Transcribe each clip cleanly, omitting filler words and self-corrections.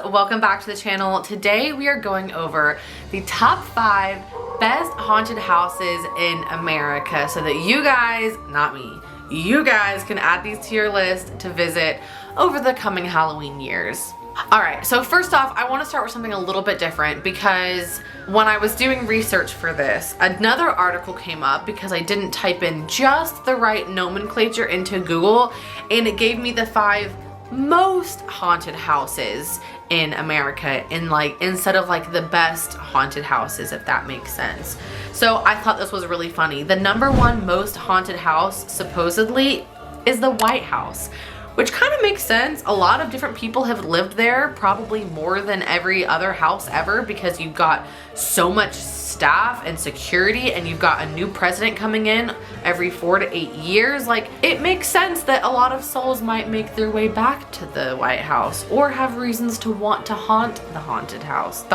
welcome back to the channel. Today we are going over the top 5 best haunted houses in America so that you guys, not me, you guys can add these to your list to visit over the coming Halloween years. Alright, so first off, I want to start with something a little bit different because when I was doing research for this, another article came up because I didn't type in just the right nomenclature into Google, and it gave me the 5 most haunted houses in America instead of the best haunted houses, if that makes sense. So I thought this was really funny. The #1 most haunted house supposedly is the White House, which kind of makes sense. A lot of different people have lived there, probably more than every other house ever, because you've got so much staff and security and you've got a new president coming in every 4 to 8 years. It makes sense that a lot of souls might make their way back to the White House or have reasons to want to haunt the haunted house,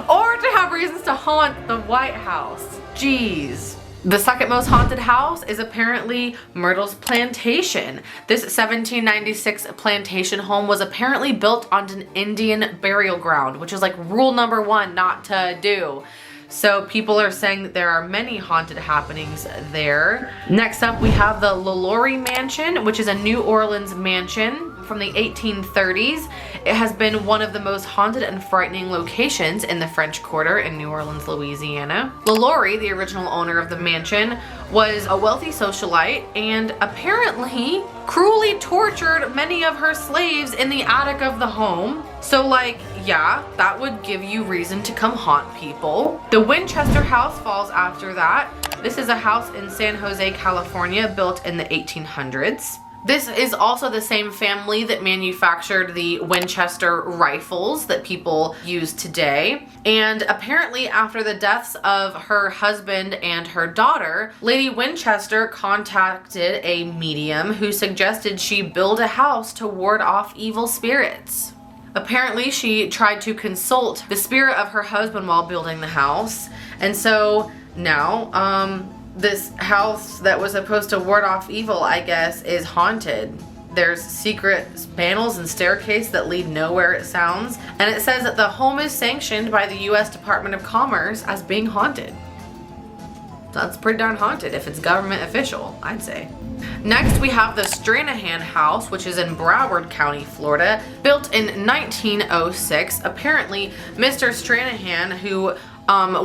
or to have reasons to haunt the White House. Jeez. The second most haunted house is apparently Myrtle's Plantation. This 1796 plantation home was apparently built on an Indian burial ground, which is rule #1 not to do. So people are saying that there are many haunted happenings there. Next up, we have the LaLaurie Mansion, which is a New Orleans mansion from the 1830s. It has been one of the most haunted and frightening locations in the French Quarter in New Orleans, Louisiana. LaLaurie, the original owner of the mansion, was a wealthy socialite and apparently cruelly tortured many of her slaves in the attic of the home. So yeah, that would give you reason to come haunt people. The Winchester House falls after that. This is a house in San Jose, California, built in the 1800s. This is also the same family that manufactured the Winchester rifles that people use today. And apparently after the deaths of her husband and her daughter, Lady Winchester contacted a medium who suggested she build a house to ward off evil spirits. Apparently she tried to consult the spirit of her husband while building the house. And so now, this house that was supposed to ward off evil, I guess, is haunted. There's secret panels and staircase that lead nowhere, it sounds. And it says that the home is sanctioned by the U.S. Department of Commerce as being haunted. That's pretty darn haunted if it's government official, I'd say. Next, we have the Stranahan House, which is in Broward County, Florida, built in 1906. Apparently, Mr. Stranahan, who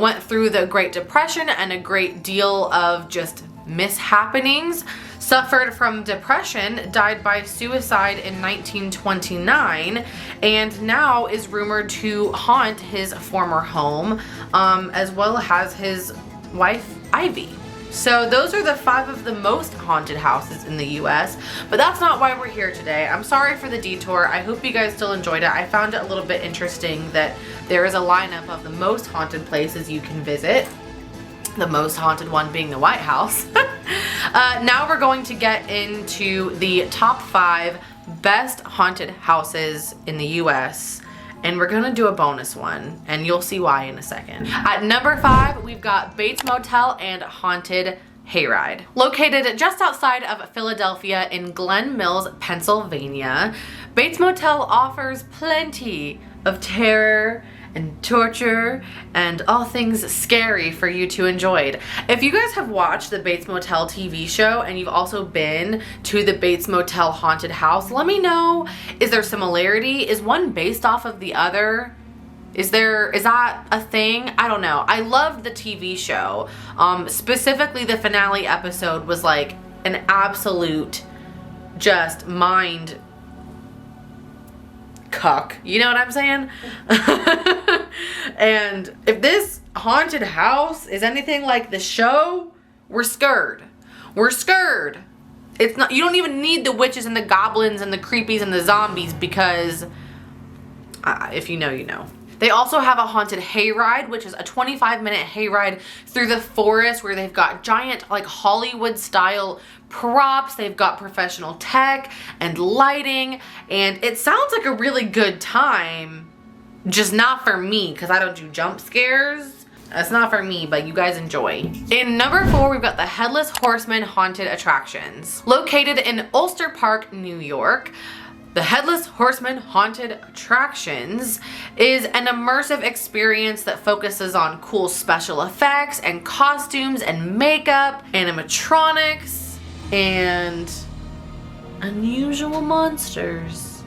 went through the Great Depression and a great deal of just mishappenings, suffered from depression, died by suicide in 1929, and now is rumored to haunt his former home, as well as his wife, Ivy. So those are the 5 of the most haunted houses in the US, but that's not why we're here today. I'm sorry for the detour. I hope you guys still enjoyed it. I found it a little bit interesting that there is a lineup of the most haunted places you can visit. The most haunted one being the White House. Now we're going to get into the top 5 best haunted houses in the US. And we're gonna do a bonus one, and you'll see why in a second. At number 5, we've got Bates Motel and Haunted Hayride. Located just outside of Philadelphia in Glen Mills, Pennsylvania, Bates Motel offers plenty of terror and torture and all things scary for you to enjoy. If you guys have watched the Bates Motel TV show and you've also been to the Bates Motel haunted house, let me know. Is there similarity? Is one based off of the other? Is that a thing? I don't know. I loved the TV show. Specifically the finale episode was an absolute just mind cuck, you know what I'm saying? And if this haunted house is anything like the show, we're scared. We're scared. It's not, you don't even need the witches and the goblins and the creepies and the zombies because if you know, you know. They also have a haunted hayride, which is a 25-minute hayride through the forest where they've got giant Hollywood-style props. They've got professional tech and lighting, and it sounds like a really good time. Just not for me, because I don't do jump scares. That's not for me, but you guys enjoy. In number 4, we've got the Headless Horseman Haunted Attractions. Located in Ulster Park, New York, The Headless Horseman Haunted Attractions is an immersive experience that focuses on cool special effects and costumes and makeup, animatronics, and unusual monsters.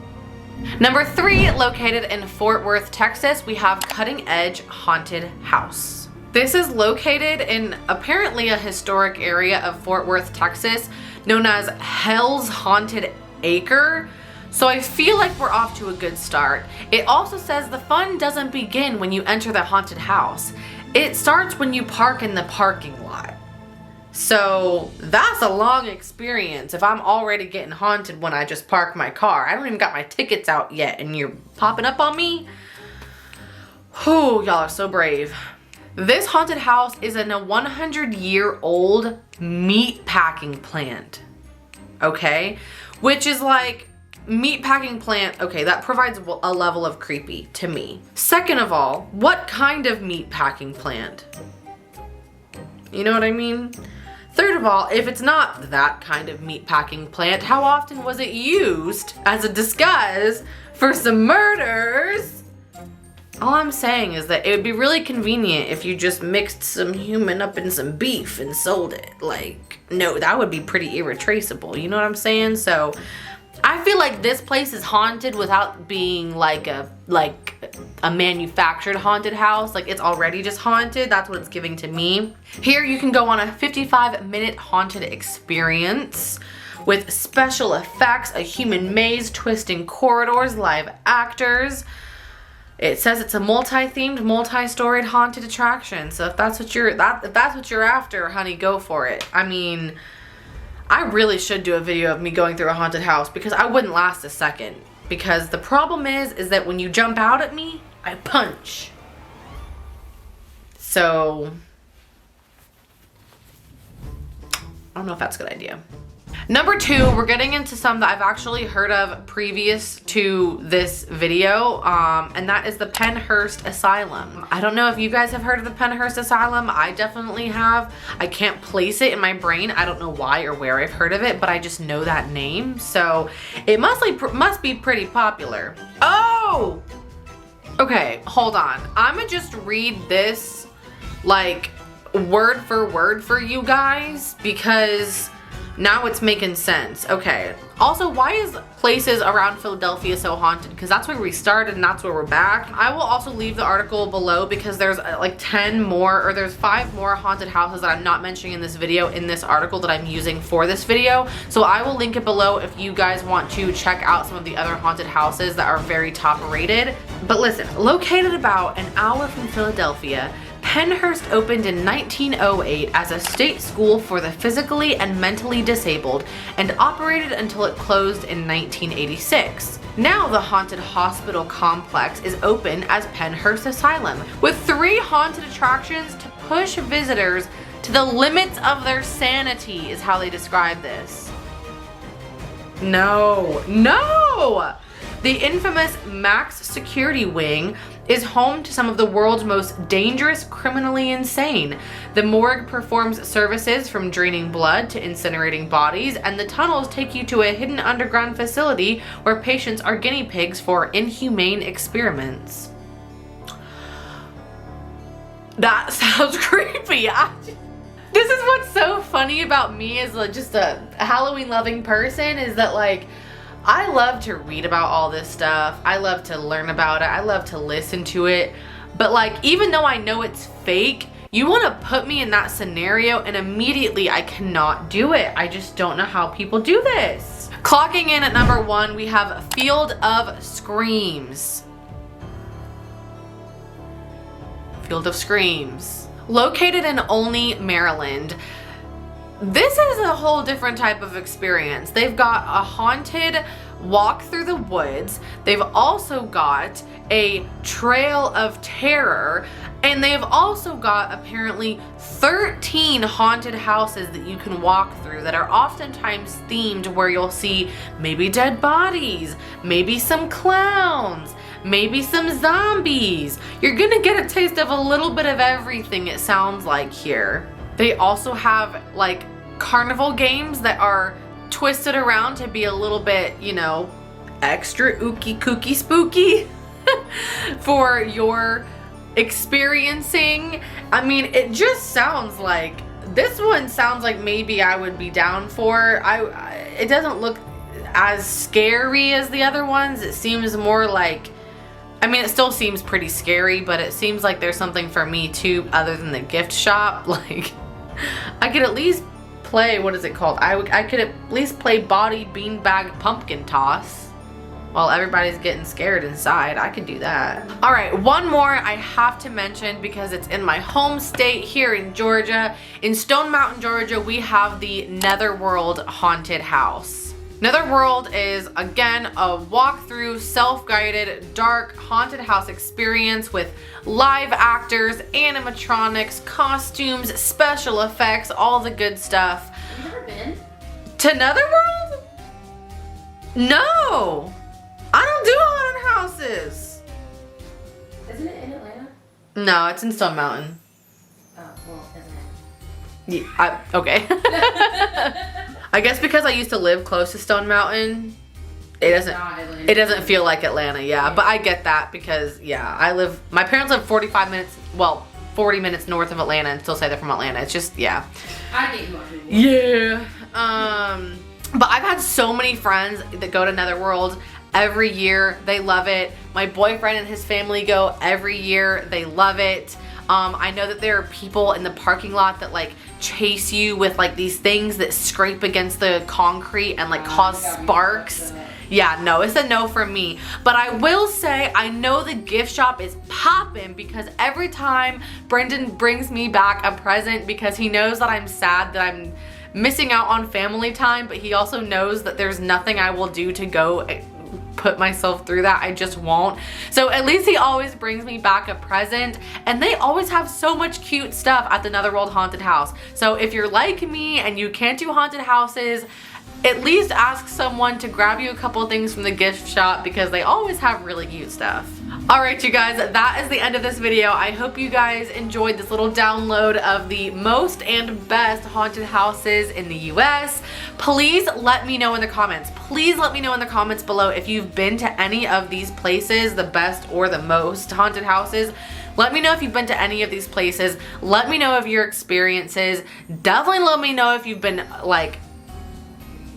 Number 3, located in Fort Worth, Texas, we have Cutting Edge Haunted House. This is located in apparently a historic area of Fort Worth, Texas, known as Hell's Haunted Acre. So I feel like we're off to a good start. It also says the fun doesn't begin when you enter the haunted house. It starts when you park in the parking lot. So that's a long experience if I'm already getting haunted when I just park my car. I don't even got my tickets out yet and you're popping up on me? Whew, y'all are so brave. This haunted house is in a 100-year-old meat packing plant, okay? Which is like, meat packing plant, okay, that provides a level of creepy to me. Second of all, what kind of meat packing plant? You know what I mean? Third of all, if it's not that kind of meat packing plant, how often was it used as a disguise for some murders? All I'm saying is that it would be really convenient if you just mixed some human up in some beef and sold it. Like, no, that would be pretty irretraceable, you know what I'm saying? So I feel like this place is haunted without being like a manufactured haunted house. Like, it's already just haunted. That's what it's giving to me. Here you can go on a 55-minute haunted experience with special effects, a human maze, twisting corridors, live actors. It says it's a multi-themed, multi-storied haunted attraction. So if that's what you're after, honey, go for it. I mean, I really should do a video of me going through a haunted house because I wouldn't last a second. Because the problem is that when you jump out at me, I punch. So I don't know if that's a good idea. Number 2, we're getting into some that I've actually heard of previous to this video, and that is the Pennhurst Asylum. I don't know if you guys have heard of the Pennhurst Asylum. I definitely have. I can't place it in my brain. I don't know why or where I've heard of it, but I just know that name. So it must be pretty popular. Oh! Okay, hold on. I'm gonna just read this like word for word for you guys because now it's making sense. Okay. Also, why is places around Philadelphia so haunted? Because that's where we started and that's where we're back. I will also leave the article below because there's like 10 more, or there's 5 more haunted houses that I'm not mentioning in this video in this article that I'm using for this video. So I will link it below if you guys want to check out some of the other haunted houses that are very top rated. But listen, located about an hour from Philadelphia, Pennhurst opened in 1908 as a state school for the physically and mentally disabled and operated until it closed in 1986. Now the haunted hospital complex is open as Pennhurst Asylum, with 3 haunted attractions to push visitors to the limits of their sanity is how they describe this. No. The infamous Max Security Wing is home to some of the world's most dangerous criminally insane. The morgue performs services from draining blood to incinerating bodies, and the tunnels take you to a hidden underground facility where patients are guinea pigs for inhumane experiments. That sounds creepy. This is what's so funny about me as just a Halloween loving person, is that like, I love to read about all this stuff. I love to learn about it. I love to listen to it. But like, even though I know it's fake, you want to put me in that scenario and immediately I cannot do it. I just don't know how people do this. Clocking in at number 1, we have Field of Screams. Field of Screams. Located in Olney, Maryland, this is a whole different type of experience. They've got a haunted walk through the woods. They've also got a trail of terror, and they've also got apparently 13 haunted houses that you can walk through that are oftentimes themed, where you'll see maybe dead bodies, maybe some clowns, maybe some zombies. You're gonna get a taste of a little bit of everything, it sounds like here. They also have like carnival games that are twisted around to be a little bit, you know, extra ooky kooky spooky for your experiencing. I mean, it just sounds like, this one sounds like maybe I would be down for. It doesn't look as scary as the other ones. It seems more like, I mean, it still seems pretty scary, but it seems like there's something for me too other than the gift shop. Like, I could at least play, what is it called? I could at least play body beanbag pumpkin toss while everybody's getting scared inside. I could do that. All right, one more I have to mention because it's in my home state here in Georgia. In Stone Mountain, Georgia, we have the Netherworld Haunted House. Netherworld is, again, a walk-through, self-guided, dark haunted house experience with live actors, animatronics, costumes, special effects, all the good stuff. Have you ever been to Netherworld? No. I don't do haunted houses. Isn't it in Atlanta? No, it's in Stone Mountain. Oh, well, isn't it? Yeah, okay. I guess because I used to live close to Stone Mountain, it doesn't feel like Atlanta, yeah. But I get that because, yeah, my parents live 45 minutes, well, 40 minutes north of Atlanta and still say they're from Atlanta. It's just, yeah. I get you on Google. Yeah. But I've had so many friends that go to Netherworld every year. They love it. My boyfriend and his family go every year. They love it. I know that there are people in the parking lot that like chase you with like these things that scrape against the concrete and like cause sparks. Yeah, no, it's a no for me. But I will say, I know the gift shop is popping because every time Brendan brings me back a present, because he knows that I'm sad that I'm missing out on family time, but he also knows that there's nothing I will do to go put myself through that. I just won't. So at least he always brings me back a present, and they always have so much cute stuff at the Netherworld Haunted House. So if you're like me and you can't do haunted houses, at least ask someone to grab you a couple things from the gift shop because they always have really cute stuff. Alright, you guys, that is the end of this video. I hope you guys enjoyed this little download of the most and best haunted houses in the US. Please let me know in the comments. Please let me know in the comments below if you've been to any of these places, the best or the most haunted houses. Let me know if you've been to any of these places. Let me know of your experiences. Definitely let me know if you've been like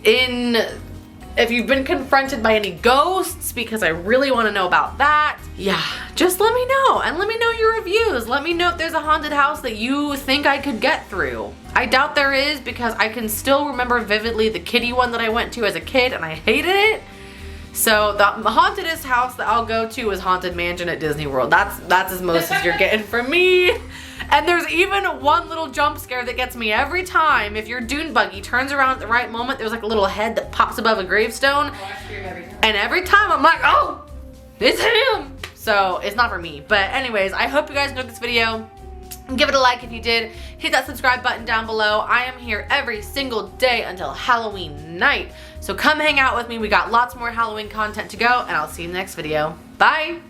if you've been confronted by any ghosts, because I really want to know about that. Yeah, just let me know, and let me know your reviews. Let me know if there's a haunted house that you think I could get through. I doubt there is, because I can still remember vividly the kiddie one that I went to as a kid and I hated it. So the hauntedest house that I'll go to is Haunted Mansion at Disney World. That's as most as you're getting from me. And there's even one little jump scare that gets me every time. If your dune buggy turns around at the right moment, there's like a little head that pops above a gravestone. Oh, I scream every time. And every time I'm like, oh, it's him. So it's not for me. But anyways, I hope you guys enjoyed this video. Give it a like if you did. Hit that subscribe button down below. I am here every single day until Halloween night. So come hang out with me. We got lots more Halloween content to go, and I'll see you in the next video. Bye.